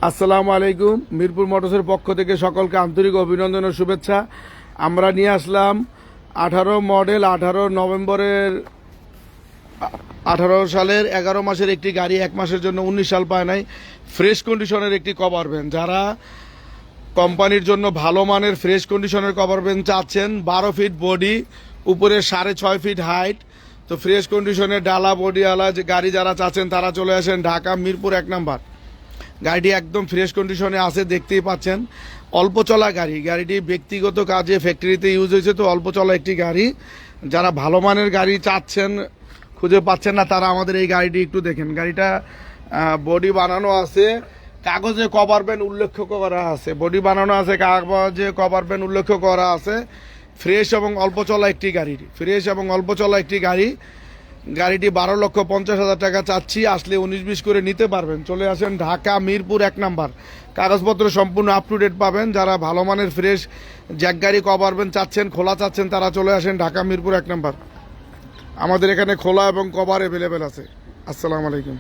আসসালামু আলাইকুম। মিরপুর মোটরসের পক্ষ থেকে সকলকে আন্তরিক অভিনন্দন ও শুভেচ্ছা। আমরা নিয়ে আসলাম 18 মডেল 18 নভেম্বরের 18 সালের 11 মাসের একটি গাড়ি, 1 মাসের জন্য 19 সাল পায় নাই, ফ্রেশ কন্ডিশনের একটি কভার ভ্যান। যারা কোম্পানির জন্য ভালো মানের ফ্রেশ কন্ডিশনের কভার ভ্যান চাচ্ছেন, 12 ফিট বডি, উপরে 6.5 ফিট হাইট, তো ফ্রেশ কন্ডিশনের ডালা বডিওয়ালা যে গাড়ি যারা চাচ্ছেন তারা চলে আসেন ঢাকা মিরপুর 1 নাম্বার। গাড়িটি একদম ফ্রেশ কন্ডিশনে আছে, দেখতেই পাচ্ছেন। অল্প চলা গাড়ি, গাড়িটি ব্যক্তিগত কাজে ফ্যাক্টরিতে ইউজ হয়েছে, তো অল্প চলা একটি গাড়ি। যারা ভালো মানের গাড়ি চাচ্ছেন, খুঁজে পাচ্ছেন না, তারা আমাদের এই গাড়িটি একটু দেখেন। গাড়িটা বডি বানানো আছে, কাগজে কভার ভ্যান উল্লেখ করা আছে, বডি বানানো আছে, কাগজে কভার ভ্যান উল্লেখ করা আছে। ফ্রেশ এবং অল্প চলা একটি গাড়ি, ফ্রেশ এবং অল্প চলা একটি গাড়ি। গাড়িটি 12,50,000 টাকা চাচ্ছি, আসলে 19-20 করে নিতে পারবেন। চলে আসেন ঢাকা মিরপুর 1 নাম্বার। কাগজপত্র সম্পূর্ণ আপ টু ডেট পাবেন। যারা ভালো মানের ফ্রেশ জ্যাক গাড়ি কভারবেন চাচ্ছেন, খোলা চাচ্ছেন, তারা চলে আসেন ঢাকা মিরপুর 1 নাম্বার। আমাদের এখানে খোলা এবং কভার অ্যাভেলেবেল আছে। আসসালামু আলাইকুম।